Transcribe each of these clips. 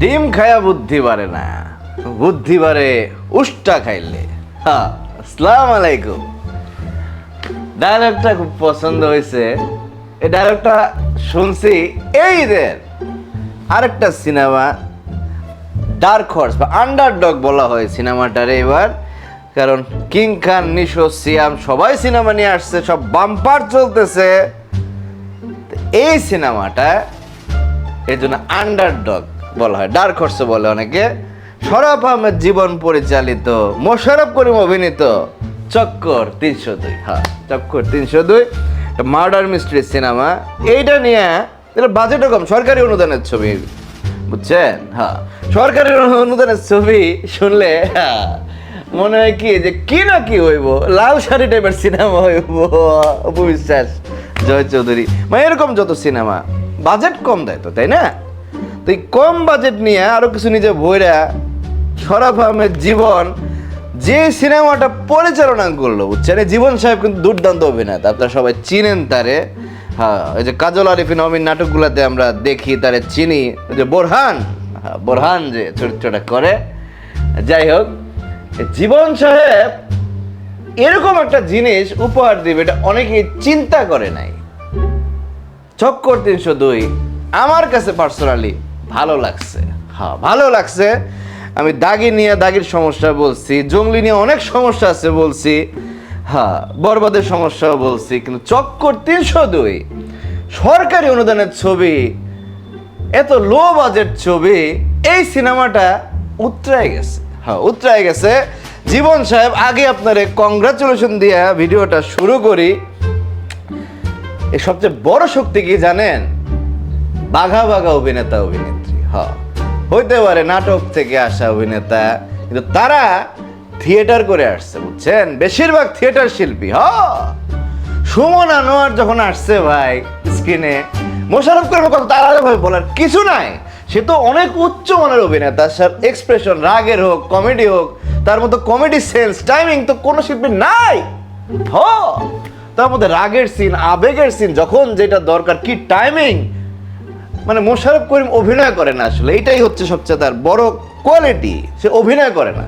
ডিম খায়া বুদ্ধি বাড়ে না, বুদ্ধি বাড়ে উষ্টা খাইলে। হ্যাঁ, আসসালামু আলাইকুম। ডায়লগটা খুব পছন্দ হয়েছে। এই ডায়লগটা শুনছি এই ঈদের আরেকটা সিনেমা ডার্ক হর্স বা আন্ডারডগ বলা হয় সিনেমাটারে এবার, কারণ কিং খান, নিশো, সিয়াম সবাই সিনেমা নিয়ে আসছে, সব বাম্পার চলতেছে। এই সিনেমাটা এই জন্য আন্ডারডগ বলা হয়, ডার্ক হর্স বলে অনেকে। শরাফ আহমেদ জীবন পরিচালিত, মোশাররফ করিম অভিনীত চক্কর ৩০২। হ্যাঁ, চক্কর ৩০২ মার্ডার মিস্ট্রি সিনেমা। এইটা নিয়ে বাজেটও কম, সরকারি অনুদানের ছবি, বুঝছেন? হ্যাঁ, সরকারি অনুদানের ছবি শুনলে মনে হয় কি যে কি না কি হইব, লাল শাড়ি টাইপের সিনেমা হইব। অপু বিশ্বাস, জয় চৌধুরী, মানে এরকম যত সিনেমা বাজেট কম দেয় তো, তাই না? তো এই কম বাজেট নিয়ে আরো কিছু নিজে ভৈরা শরাফ আহমেদ জীবন যে সিনেমাটা পরিচালনা করলো, বুঝছেন? জীবন সাহেব কিন্তু দুর্দান্ত অভিনেতা, আপনারা সবাই চিনেন তারে। হ্যাঁ, ওই যে কাজল আরিফিন অমিন নাটকগুলোতে আমরা দেখি তারে, চিনি। ওই যে বোরহান, বোরহান যে চরিত্রটা করে। যাই হোক, জীবন সাহেব এরকম একটা জিনিস উপহার দিবে এটা অনেকেই চিন্তা করে নাই। চক্কর ৩০২ আমার কাছে পার্সোনালি ভালো লাগছে। হ্যাঁ, ভালো লাগছে। আমি দাগি নিয়ে দাগির সমস্যা বলছি, জঙ্গলি নিয়ে অনেক সমস্যা আছে বলছি, হ্যাঁ, বরবাদের সমস্যাও বলছি, কিন্তু চক্কর ৩০২ সরকারি অনুদানের ছবি, এত লো বাজেট ছবি, এই সিনেমাটা উতরায় গেছে। হ্যাঁ, উতরায় গেছে। জীবন সাহেব, আগে আপনারে কংগ্রাচুলেশন দিয়া ভিডিওটা শুরু করি। এই সবচেয়ে বড় শক্তি কি জানেন? বাঘা বাঘা অভিনেতা অভিনেত্রী। হ্যাঁ, হইতে পারে নাটক থেকে আসা অভিনেতা, কিন্তু তারা থিয়েটার করে আসছে, বুঝছেন? বেশিরভাগ থিয়েটার শিল্পী। হ্যাঁ, সুমন আনোয়ার যখন আসছে ভাই স্ক্রিনে, মোশাররফ করিমের কথা তার আলাদাভাবে বলার কিছু নাই। সে তো অনেক উচ্চ মানের অভিনেতা, স্যার এক্সপ্রেশন, রাগের হোক, কমেডি হোক, তার মতো কমেডি সেন্স, টাইমিং তো কোনো শিল্পী নাই। হ্যাঁ, তার মধ্যে রাগের সিন, আবেগের সিন, যখন যেটা দরকার, কি টাইমিং, মানে মোশাররফ করিম অভিনয় করে না আসলে, এটাই হচ্ছে সবচেয়ে তার বড় কোয়ালিটি, সে অভিনয় করে না।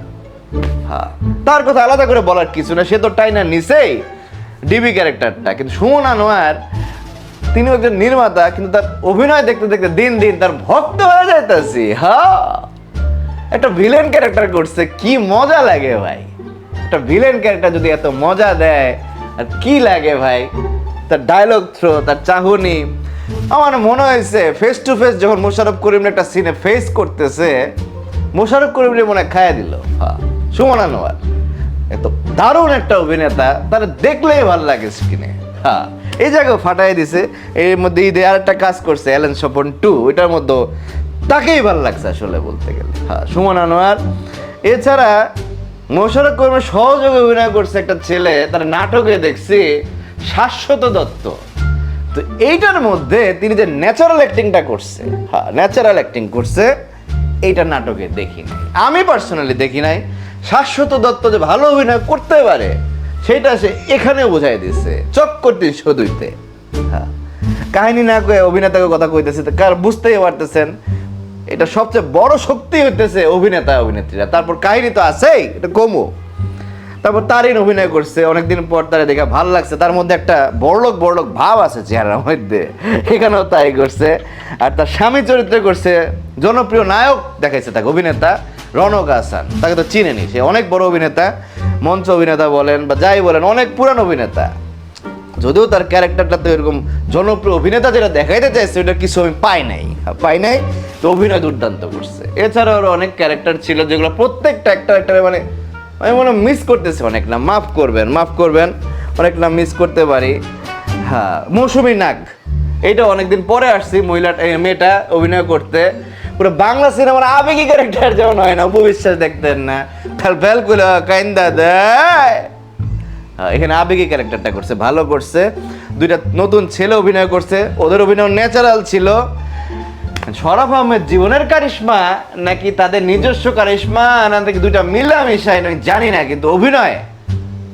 হ্যাঁ, তার কথা আলাদা করে বলার কিছু না, সে তো টাইনা নিছেই ডিবি ক্যারেক্টারটা। কিন্তু সুমন আনোয়ার, তিনি একজন নির্মাতা, কিন্তু তার অভিনয় দেখতে দেখতে দিন দিন তার ভক্ত হয়ে যাইতেছি। হ্যাঁ, একটা ভিলেন ক্যারেক্টার করছে, কি মজা লাগে ভাই। একটা ভিলেন ক্যারেক্টার যদি এত মজা দেয়, আর কি লাগে ভাই। তার ডায়লগ থ্রো, তার চাহনি, আমার মনে হয়েছে ফেস টু ফেস যখন মোশাররফ করিম একটা সিনে ফেস করতেছে, মোশাররফ করিম মনে খাইয়া দিল। হ্যাঁ, সুমন আনোয়ার এত দারুণ একটা অভিনেতা, তারা দেখলেই ভালো লাগে স্ক্রিনে। হ্যাঁ, এই জায়গায় ফাটাই দিছে। এর মধ্যে ঈদে আর একটা কাজ করছে অ্যালেন স্বপন 2, ওইটার মধ্যে তাকেই ভালো লাগছে আসলে বলতে গেলে। হ্যাঁ, সুমন আনোয়ার। এছাড়া মোশাররফ করিমের সহযোগে অভিনয় করছে একটা ছেলে, তার নাটকে দেখছি শাশ্বত দত্ত। তো এইটার মধ্যে তিনি যে ন্যাচারাল অ্যাক্টিংটা করছে, হ্যাঁ, ন্যাচারাল অ্যাক্টিং করছে, এইটা নাটকে দেখি নাই, আমি পার্সোনালি দেখি নাই। শাশ্বত দত্ত যে ভালো অভিনয় করতে পারে সেটা সে এখানে বোঝাই দিচ্ছে চক্কর ৩০২তে। হ্যাঁ, কাহিনী না কয়ে অভিনেতাকে কথা কইতেছে, কার বুঝতেই পারতেছেন এটা সবচেয়ে বড় শক্তি হইতেছে অভিনেতা অভিনেত্রীরা। তারপর কাহিনী তো আছেই, এটা কমো। তারপর তারিন অভিনয় করছে, অনেকদিন পর তারে দেখে ভালো লাগছে, তার মধ্যে একটা বড়লোক বড়লোক ভাব আছে চেহারার মধ্যে, এখানেও তাই করছে। আর তার স্বামী চরিত্রে করছে জনপ্রিয় নায়ক দেখাইছে তাকে অভিনেতা রনক হাসান, তাকে তো চিনেনি, সে অনেক বড় অভিনেতা, মঞ্চ অভিনেতা বলেন বা যাই বলেন, অনেক পুরান অভিনেতা। যদিও তার ক্যারেক্টারটা তো এরকম জনপ্রিয় অভিনেতা যেটা দেখাইতে চাইছে ওটা কিছু আমি পাই নাই, তো অভিনয় দুর্দান্ত করছে। এছাড়াও আরো অনেক ক্যারেক্টার ছিল যেগুলো প্রত্যেকটা একটা মানে আমি মনে মিস করতেছি অনেক নাম, মাফ করবেন অনেক নাম মিস করতে পারি। হ্যাঁ, মৌসুমী নাগ, এইটা অনেকদিন পরে আসছি, মেয়েটা অভিনয় করতে। পুরো বাংলা সিনেমার আবেগী ক্যারেক্টার যেমন হয় না, উপবিশ্বাস দেখতেন না, ফেল করে কাইন্দা দেয়, এখানে আবেগী ক্যারেক্টারটা করছে, ভালো করছে। দুইটা নতুন ছেলে অভিনয় করছে, ওদের অভিনয় ন্যাচারাল ছিল। শরাফ আহমেদ জীবনের কারিশমা নাকি তাদের নিজস্ব কারিশমা, নাকি দুইটা মিলামিশাই নয় জানি না, কিন্তু অভিনয়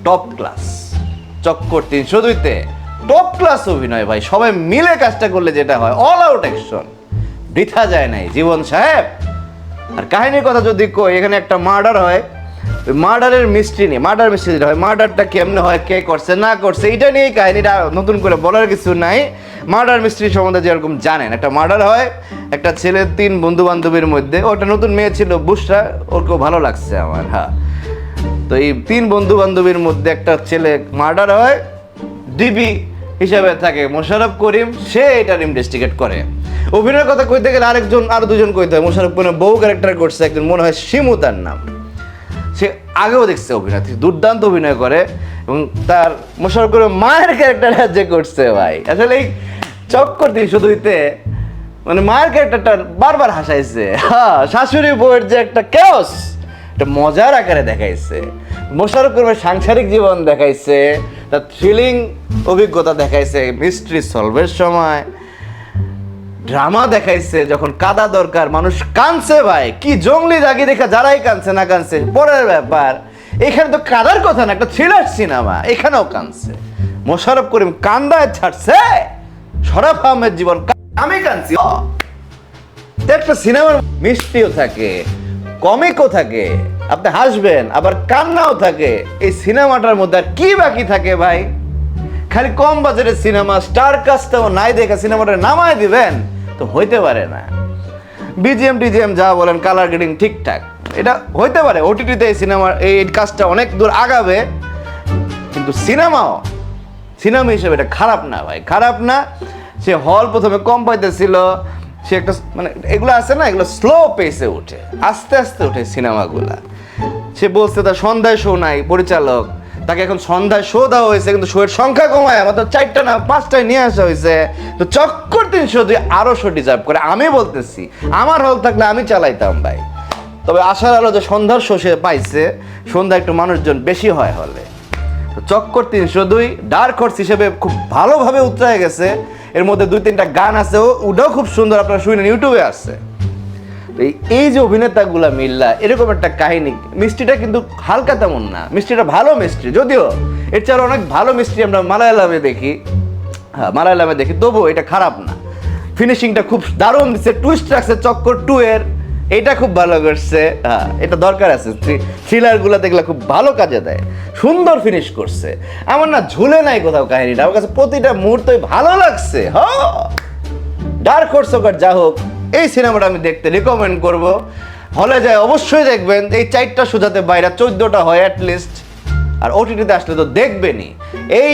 টপ ক্লাস। চক্কর ৩০২তে টপ ক্লাস অভিনয় ভাই, সবাই মিলে কাজটা করলে যেটা হয়, অল আউট অ্যাকশন, বৃথা যায় নাই। জীবন সাহেব আর কাহিনীর কথা যদি কই, এখানে একটা মার্ডার হয়, ওই মার্ডারের মিস্ট্রি নিয়ে, মার্ডার মিস্ট্রি যেটা হয়, মার্ডারটা কেমনে হয়, কে করছে না করছে, এটা নিয়েই কাহিনীটা, নতুন করে বলার কিছু নাই। মার্ডার মিস্ট্রি সম্বন্ধে যেরকম জানেন, একটা মার্ডার হয়, একটা ছেলে 3 বন্ধু বান্ধবীর মধ্যে, ওটা নতুন মেয়ে ছিল বুসরা, ওরকেও ভালো লাগছে আমার। হ্যাঁ, তো এই 3 বন্ধু বান্ধবীর মধ্যে একটা ছেলে মার্ডার হয়, ডিবি হিসাবে থাকে মোশাররফ করিম, সে এটার ইনভেস্টিগেট করে। অভিনয়ের কথা কইতে গেলে আরো দুজন কইতে হয়। মোশাররফ করিম বউ ক্যারেক্টার করছে একজন, মনে হয় শিমু তার নাম, সে আগেও দেখছে অভিনয়, দুর্দান্ত অভিনয় করে। এবং তার মোশাররফ করিম মায়ের ক্যারেক্টার যে করছে ভাই, আসলে এই চক্কর দিন শুধুইতে মানে মায়ের ক্যারেক্টারটা বারবার হাসাইছে। হ্যাঁ, শাশুড়ি বউয়ের যে একটা কেওস, একটা মজার আকারে দেখাইছে। মোশাররফ করিমের সাংসারিক জীবন দেখাইছে, তার থ্রিলিং অভিজ্ঞতা দেখাইছে মিস্ট্রি সলভের সময়, ড্রামা দেখাইছে যখন কাদা দরকার, মানুষ কানছে ভাই, কি জঙ্গলি জাগি দেখা যারাই কানছে না কানছে পরের ব্যাপার। এখানে তো কাদার কথা না, একটা থ্রিলার সিনেমা, এখানেও কানছে মোশাররফ করিম, কান্দায় ছাড়ছে। শরাফ আহমেদ জীবন, আমি কানছি। একটা সিনেমার মিষ্টিও থাকে, কমিকও থাকে, আপনি হাসবেন, আবার কান্নাও থাকে। এই সিনেমাটার মধ্যে আর কি বাকি থাকে ভাই? খালি কম বাজেটের সিনেমা, স্টার কাস্টও নাই দেখা সিনেমাটা নামায় দিবেন তো হইতে পারে না। বিজিএম টিজিএম যা বলেন, কালার গ্রেডিং ঠিকঠাক, এটা হইতে পারে। ওটিটিতে এই সিনেমার এই কাজটা অনেক দূর আগাবে, কিন্তু সিনেমা হিসেবে এটা খারাপ না ভাই, খারাপ না। সে হল প্রথমে কম পাইতেছিল, সে একটা মানে এগুলো আছে না, এগুলো স্লো পেসে উঠে, আস্তে আস্তে উঠে সিনেমাগুলা। সে বলছে তার সন্ধ্যায় শো নাই, পরিচালক তাকে এখন সন্ধ্যায় শো দেওয়া হয়েছে, কিন্তু শোয়ের সংখ্যা কমায় আমাদের 4টা না 5টায় নিয়ে আসা হয়েছে। তো চক্কর 302 আরো শো ডিজার্ভ করে। আমি বলতেছি আমার হল থাকলে আমি চালাইতাম ভাই। তবে আশার আলো যে সন্ধ্যার শো সে পাইছে, সন্ধ্যা একটু মানুষজন বেশি হয় হলে। তো চক্কর 302 ডার্ক হর্স হিসেবে খুব ভালোভাবে উতরায় গেছে। এর মধ্যে 2-3টা গান আছে, ওটাও খুব সুন্দর, আপনারা শুনেন, ইউটিউবে আছে। এই যে অভিনেতাগুলা মিল্লা, এরকম একটা কাহিনী, মিষ্টিটা কিন্তু হালকা তেমন না, মিষ্টিটা ভালো মিষ্টি, যদিও এর চেয়ে অনেক ভালো মিষ্টি আমরা মালায়ালামে দেখি। হ্যাঁ, মালায়ালামে দেখি, তবুও এটা খারাপ না। ফিনিশিংটা খুব দারুণ দিচ্ছে, টুইস্ট রাখছে চক্কর 2 এর, এটা খুব ভালো করছে। হ্যাঁ, এটা দরকার আছে, থ্রিলারগুলো দেখলে খুব ভালো কাজে দেয়, সুন্দর ফিনিশ করছে। আমার না ঝুলে নাই কোথাও কাহিনীটা, আমার কাছে প্রতিটা মুহূর্তই ভালো লাগছে। হ্যাঁ, ডার্ক হর্স হোক আর যা হোক, এই সিনেমাটা আমি দেখতে রিকমেন্ড করব। হলে যায় অবশ্যই দেখবেন। এই 4টা সোজাতে বাইরে 14টা হয় অ্যাটলিস্ট, আর ওটিটিতে আসলে তো দেখবেনই। এই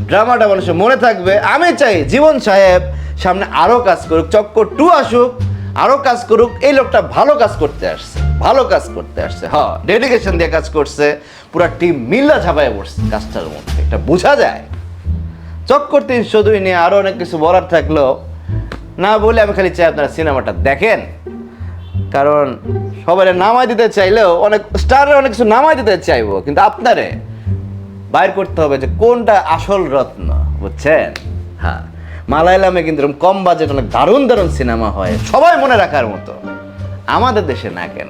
ড্রামাটা মানুষের মনে থাকবে। আমি চাই জীবন সাহেব সামনে আরও কাজ করুক, চক্কর 2 আসুক, আরও কাজ করুক। এই লোকটা ভালো কাজ করতে আসছে, ভালো কাজ করতে আসছে। হ্যাঁ, ডেডিকেশন দিয়ে কাজ করছে, পুরা টিম মিল্লা ঝাঁপায় পড়ছে কাজটার মধ্যে, এটা বোঝা যায়। চক্কর 302 নিয়ে আরও অনেক কিছু বলার থাকলেও না বলে আমি খালি চাই আপনারা সিনেমাটা দেখেন। কারণ সবাই নামায় দিতে চাইলেও, অনেক স্টারের অনেক কিছু নামায় দিতে চাইবো, কিন্তু আপনারে বাইর করতে হবে যে কোনটা আসল রত্ন, বুঝছেন? হ্যাঁ, মালায়ালামে কিন্তু এরকম কম বাজেট অনেক দারুণ দারুণ সিনেমা হয়, সবাই মনে রাখার মতো। আমাদের দেশে না কেন?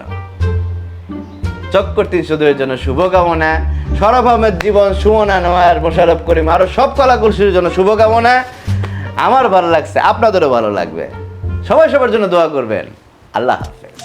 চক্কর 302 জন্য শুভকামনা। শরাফ আহমেদ জীবন, সুমন আনোয়ার, মোশাররফ করিম, আরো সব কলাকুশলীর জন্য শুভকামনা। আমার ভালো লাগছে, আপনাদেরও ভালো লাগবে। সবাই সবার জন্য দোয়া করবেন। আল্লাহ হাফেজ।